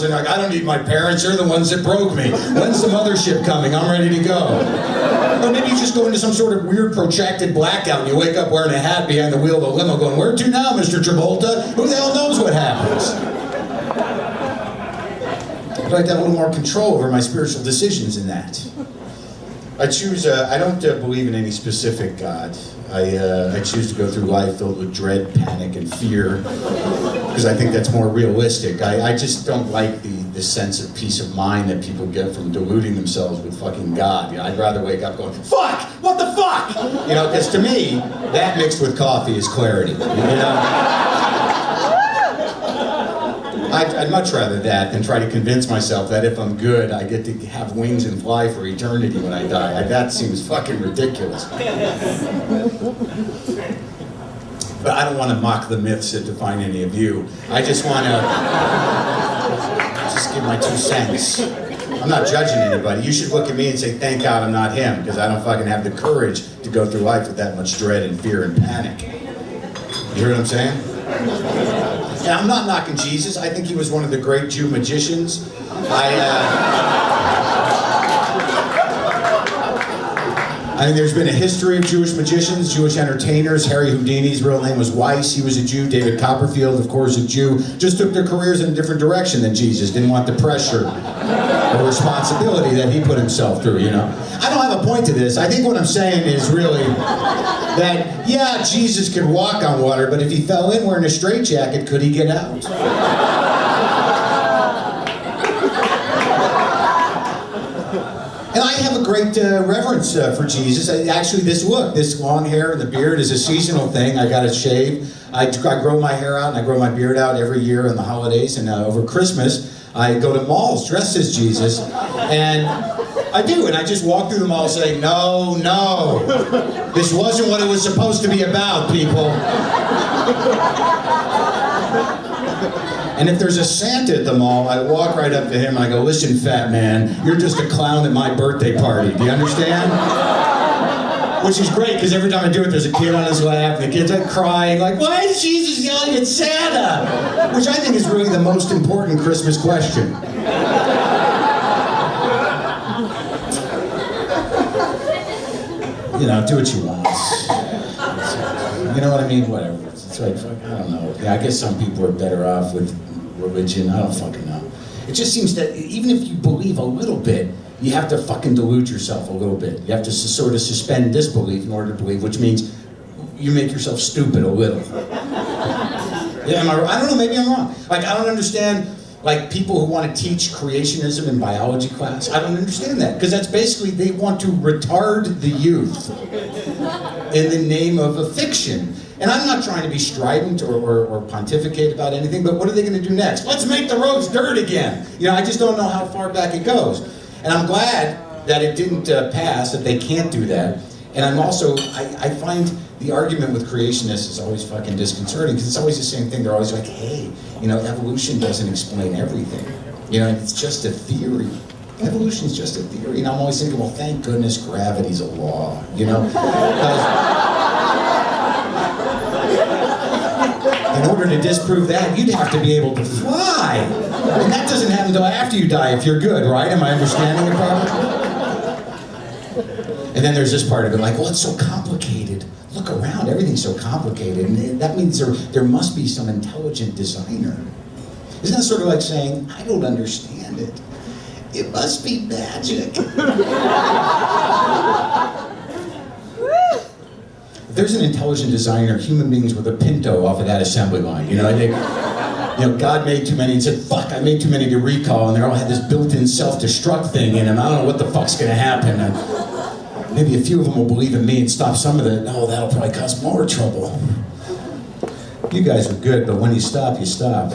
and like, I don't need my parents, they're the ones that broke me. When's the mothership coming? I'm ready to go. Or maybe you just go into some sort of weird protracted blackout and you wake up wearing a hat behind the wheel of a limo going, where to now, Mr. Travolta? Who the hell knows what happens? I'd like to have a little more control over my spiritual decisions in that. I don't believe in any specific God. I choose to go through life filled with dread, panic, and fear, because I think that's more realistic. I just don't like the sense of peace of mind that people get from deluding themselves with fucking God. I'd rather wake up going, fuck, what the fuck? Because to me, that mixed with coffee is clarity, I'd much rather that than try to convince myself that if I'm good, I get to have wings and fly for eternity when I die. That seems fucking ridiculous. But I don't want to mock the myths that define any of you. I just want to just give my 2 cents. I'm not judging anybody. You should look at me and say, thank God I'm not him, because I don't fucking have the courage to go through life with that much dread and fear and panic. You hear what I'm saying? And I'm not knocking Jesus. I think he was one of the great Jew magicians. I mean, there's been a history of Jewish magicians, Jewish entertainers. Harry Houdini's real name was Weiss. He was a Jew. David Copperfield, of course, a Jew. Just took their careers in a different direction than Jesus. Didn't want the pressure or responsibility that he put himself through, I don't have a point to this. I think what I'm saying is really that, yeah, Jesus could walk on water, but if he fell in wearing a straitjacket, could he get out? And I have a great reverence for Jesus. Actually, this long hair and the beard is a seasonal thing. I got to shave. I grow my hair out and I grow my beard out every year on the holidays. And over Christmas, I go to malls dressed as Jesus. And I do. And I just walk through the mall saying, no, this wasn't what it was supposed to be about, people. And if there's a Santa at the mall, I walk right up to him and I go, listen, fat man, you're just a clown at my birthday party. Do you understand? Which is great, because every time I do it, there's a kid on his lap, and the kid's like crying, like, why is Jesus yelling at Santa? Which I think is really the most important Christmas question. Do what you want. You know what I mean? Whatever. It's like, I don't know. Yeah, I guess some people are better off with religion. I don't fucking know. It just seems that even if you believe a little bit, you have to fucking delude yourself a little bit. You have to sort of suspend disbelief in order to believe, which means you make yourself stupid a little. Yeah, I don't know, maybe I'm wrong. Like, I don't understand, like, people who want to teach creationism in biology class. I don't understand that, because that's basically, they want to retard the youth in the name of a fiction. And I'm not trying to be strident or pontificate about anything, but what are they going to do next? Let's make the roads dirt again. I just don't know how far back it goes. And I'm glad that it didn't pass, that they can't do that. And I'm also, I find the argument with creationists is always fucking disconcerting, because it's always the same thing. They're always like, hey, evolution doesn't explain everything. It's just a theory. Evolution is just a theory. And I'm always thinking, well, thank goodness gravity's a law, In order to disprove that, you'd have to be able to fly. And that doesn't happen until after you die, if you're good, right? Am I understanding it properly? And then there's this part of it, like, well, it's so complicated. Look around, everything's so complicated. And that means there must be some intelligent designer. Isn't that sort of like saying, I don't understand it. It must be magic. If there's an intelligent designer, human beings were the Pinto off of that assembly line. God made too many and said, fuck, I made too many to recall, and they all had this built-in self-destruct thing in them. I don't know what the fuck's gonna happen. And maybe a few of them will believe in me and stop some of it. Oh, that'll probably cause more trouble. You guys are good, but when you stop, you stop.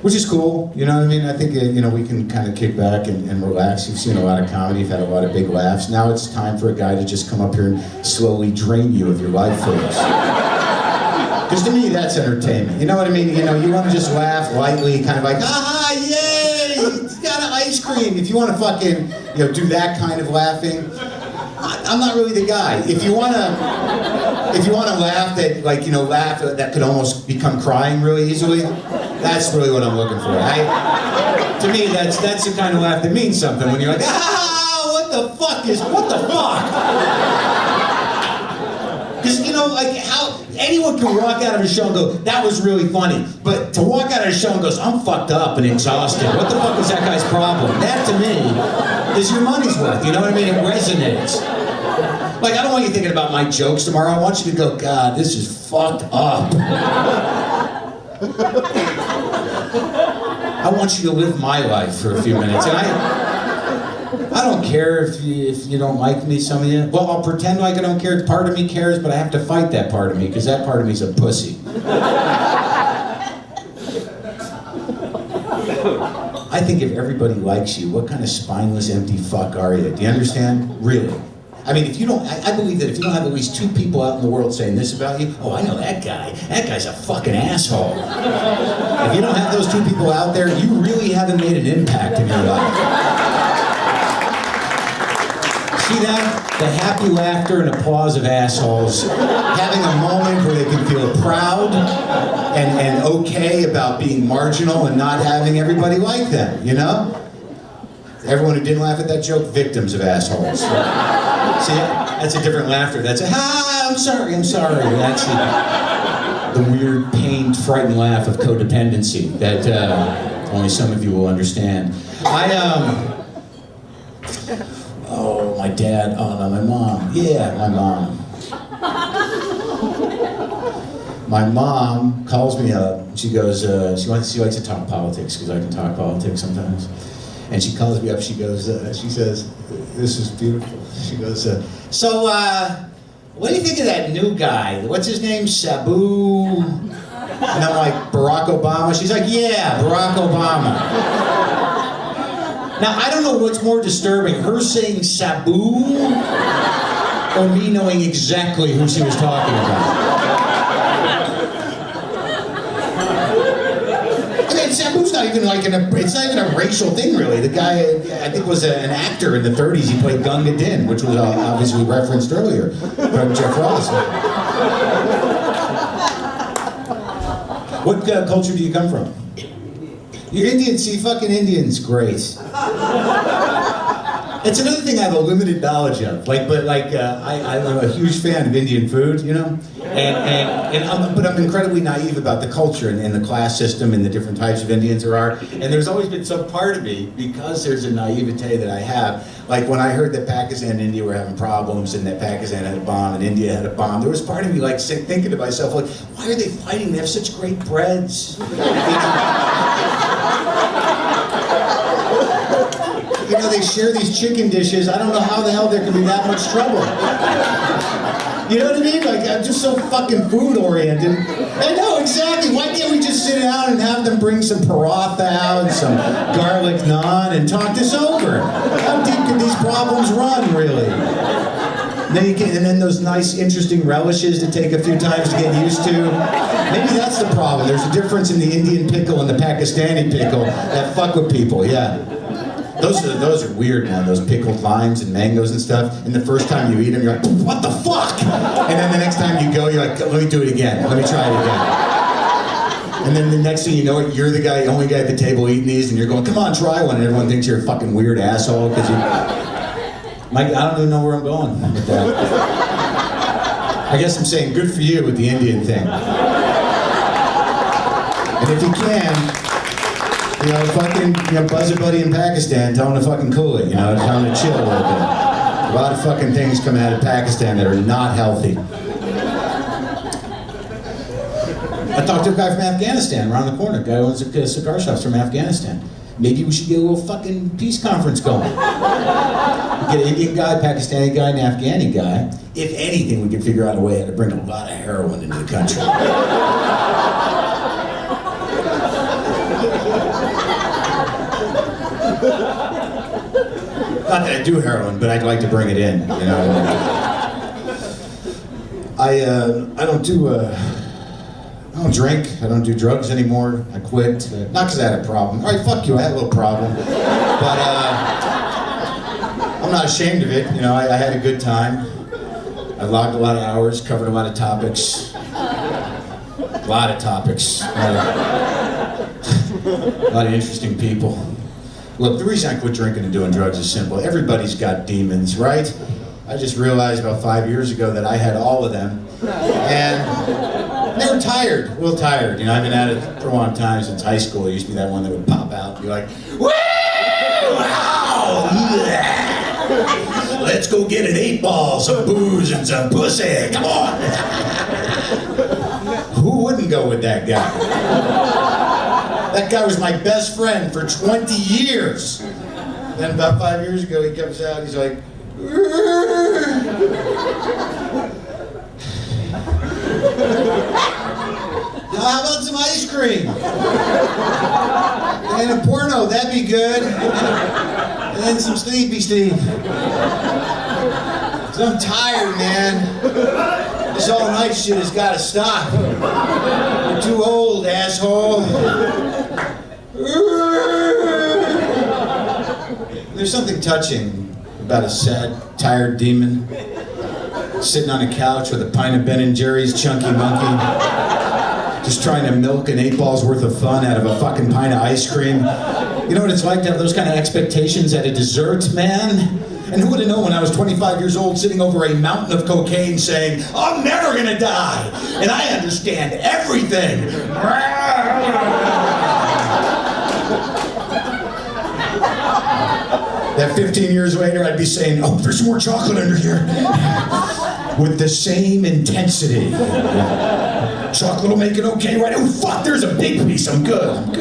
Which is cool, you know what I mean? I think, we can kind of kick back and relax. You've seen a lot of comedy, you've had a lot of big laughs. Now it's time for a guy to just come up here and slowly drain you of your life force. Because to me, that's entertainment. You know what I mean? You want to just laugh lightly, kind of like, ah, yay, it's got an ice cream. If you want to fucking, do that kind of laughing, I'm not really the guy. If you want If you want to laugh that, like, you know, laugh that could almost become crying really easily, that's really what I'm looking for. To me, that's the kind of laugh that means something. When you're like, what the fuck? Because, you know, like, how anyone can walk out of a show and go, that was really funny. But to walk out of a show and goes, I'm fucked up and exhausted. What the fuck is that guy's problem? That, to me, is your money's worth. You know what I mean? It resonates. Like, I don't want you thinking about my jokes tomorrow. I want you to go, God, this is fucked up. I want you to live my life for a few minutes. And I don't care if you don't like me, some of you. Well, I'll pretend like I don't care. Part of me cares, but I have to fight that part of me, because that part of me's a pussy. I think if everybody likes you, what kind of spineless, empty fuck are you? Do you understand? Really. I mean, if you don't, I believe that if you don't have at least 2 people out in the world saying this about you, oh, I know that guy. That guy's a fucking asshole. If you don't have those 2 people out there, you really haven't made an impact in your life. See that? The happy laughter and applause of assholes having a moment where they can feel proud and okay about being marginal and not having everybody like them, you know? Everyone who didn't laugh at that joke, victims of assholes. See, that's a different laughter. That's a, I'm sorry. That's the weird, pained, frightened laugh of codependency that only some of you will understand. Oh, my dad, oh no, my mom. Yeah, my mom. My mom calls me up, she goes, she likes to talk politics, because I can talk politics sometimes. And she calls me up, she goes, she says, this is beautiful. She goes, so, what do you think of that new guy? What's his name? Sabu? And I'm like, Barack Obama? She's like, yeah, Barack Obama. Now, I don't know what's more disturbing, her saying Sabu, or me knowing exactly who she was talking about. Sabu's not even like it's not even a racial thing, really. The guy, I think, was an actor in the 30s. He played Gunga Din, which was obviously referenced earlier from Jeff Ross. What culture do you come from? You're Indian. See, fucking Indian's great. It's another thing I have a limited knowledge of. I'm a huge fan of Indian food, you know, but I'm incredibly naive about the culture and the class system and the different types of Indians there are. And there's always been some part of me, because there's a naivete that I have. Like when I heard that Pakistan and India were having problems, and that Pakistan had a bomb and India had a bomb, there was part of me like thinking to myself, like, why are they fighting? They have such great breads. You know, they share these chicken dishes. I don't know how the hell there can be that much trouble. You know what I mean? Like, I'm just so fucking food oriented. I know, exactly. Why can't we just sit down and have them bring some paratha out and some garlic naan and talk this over? How deep can these problems run, really? And then those nice, interesting relishes to take a few times to get used to. Maybe that's the problem. There's a difference in the Indian pickle and the Pakistani pickle that fuck with people, yeah. Those are weird, man, those pickled limes and mangoes and stuff. And the first time you eat them, you're like, what the fuck? And then the next time you go, you're like, let me do it again. Let me try it again. And then the next thing you know, you're the only guy at the table eating these, and you're going, come on, try one. And everyone thinks you're a fucking weird asshole because you... Mike, I don't even know where I'm going with that. I guess I'm saying good for you with the Indian thing. And if you can, you know, fucking, buzz a buddy in Pakistan, tell him to fucking cool it, tell him to chill a little bit. A lot of fucking things coming out of Pakistan that are not healthy. I talked to a guy from Afghanistan around the corner. A guy who owns cigar shops from Afghanistan. Maybe we should get a little fucking peace conference going. Get an Indian guy, Pakistani guy, and an Afghani guy. If anything, we could figure out a way how to bring a lot of heroin into the country. Not that I do heroin, but I'd like to bring it in, I don't drink, I don't do drugs anymore, I quit. Not because I had a problem. All right, fuck you, I had a little problem. But I'm not ashamed of it, I had a good time. I've logged a lot of hours, covered a lot of topics. A lot of topics. A lot of interesting people. Look, the reason I quit drinking and doing drugs is simple. Everybody's got demons, right? I just realized about 5 years ago that I had all of them. And they were tired, real tired. You know, I've been at it for a long time, since high school. I used to be that one that would pop out and be like, woo! Wow! Let's go get an 8-ball, some booze, and some pussy. Come on! Who wouldn't go with that guy? That guy was my best friend for 20 years. Then about 5 years ago, he comes out, he's like, how about some ice cream? And a porno, that'd be good. And then some Sleepy Steve. Cause I'm tired, man. This all night shit has gotta stop. You're too old, asshole. There's something touching about a sad, tired demon sitting on a couch with a pint of Ben & Jerry's Chunky Monkey, just trying to milk an 8-ball's worth of fun out of a fucking pint of ice cream. You know what it's like to have those kind of expectations at a dessert, man? And who would have known when I was 25 years old sitting over a mountain of cocaine saying, I'm never gonna die, and I understand everything. That 15 years later, I'd be saying, oh, there's more chocolate under here. With the same intensity. Chocolate will make it okay, right? Oh, fuck, there's a big piece, I'm good.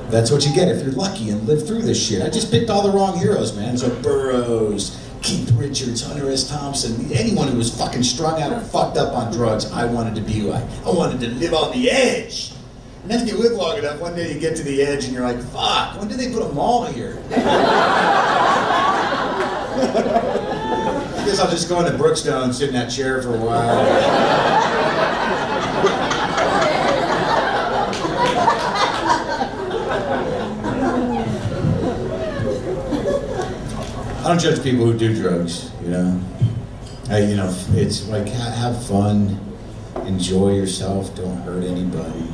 That's what you get if you're lucky and live through this shit. I just picked all the wrong heroes, man. So Burroughs, Keith Richards, Hunter S. Thompson, anyone who was fucking strung out or fucked up on drugs, I wanted to be like. I wanted to live on the edge. And then if you live long enough, one day you get to the edge and you're like, fuck, when did they put a mall here? I guess I'll just go into Brookstone and sit in that chair for a while. I don't judge people who do drugs, you know? It's like, have fun, enjoy yourself, don't hurt anybody.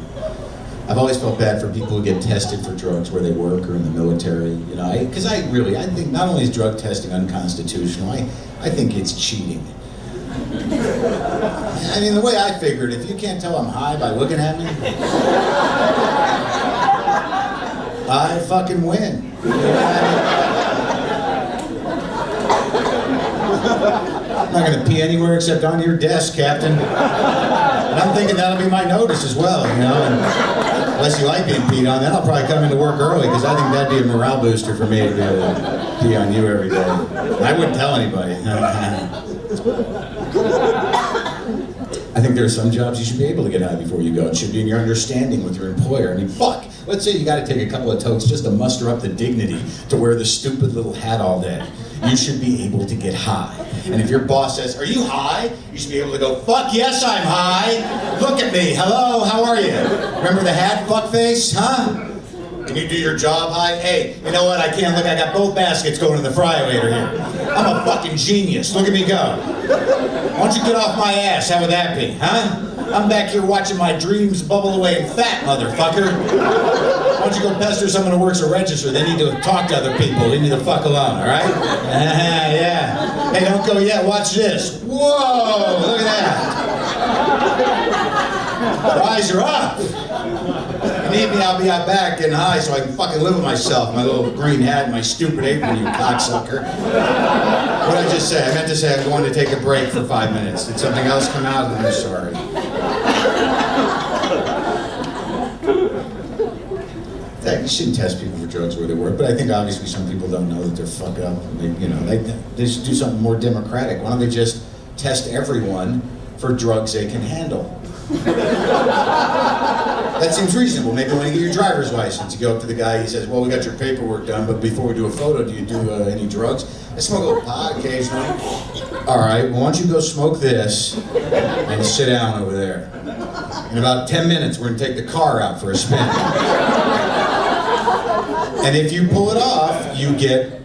I've always felt bad for people who get tested for drugs where they work or in the military, you know, because I think not only is drug testing unconstitutional, I think it's cheating. I mean, the way I figured, if you can't tell I'm high by looking at me, I fucking win. You know what I mean? I'm not gonna pee anywhere except on your desk, Captain. And I'm thinking that'll be my notice as well, you know. And unless you like being peed on, then I'll probably come into work early, because I think that'd be a morale booster for me to be able to pee on you every day. I wouldn't tell anybody. I think there are some jobs you should be able to get high before you go. It should be in your understanding with your employer. I mean, fuck. Let's say you got to take a couple of totes just to muster up the dignity to wear the stupid little hat all day. You should be able to get high. And if your boss says, are you high? You should be able to go, fuck yes, I'm high. Look at me. Hello, how are you? Remember the hat, fuckface? Huh? Can you do your job high? Hey, you know what? I can't look. I got both baskets going in the fryer later here. I'm a fucking genius. Look at me go. Why don't you get off my ass? How would that be, huh? I'm back here watching my dreams bubble away in fat, motherfucker. Why don't you go pester someone who works a register? They need to talk to other people. They need to fuck alone, all right? Yeah. Hey, don't go yet. Watch this. Whoa, look at that. Rise her up. If you need me, I'll be out back getting high so I can fucking live with myself. My little green hat and my stupid apron, you cocksucker. What did I just say? I meant to say I'm going to take a break for 5 minutes. Did something else come out? I'm sorry. You shouldn't test people for drugs where they work, but I think obviously some people don't know that they're fucked up. They should do something more democratic. Why don't they just test everyone for drugs they can handle? That seems reasonable. Maybe when you get your driver's license, you go up to the guy, he says, well, we got your paperwork done, but before we do a photo, do you do any drugs? I smoke a little pot occasionally. All right, well, why don't you go smoke this and sit down over there. In about 10 minutes, we're gonna take the car out for a spin. And if you pull it off, you get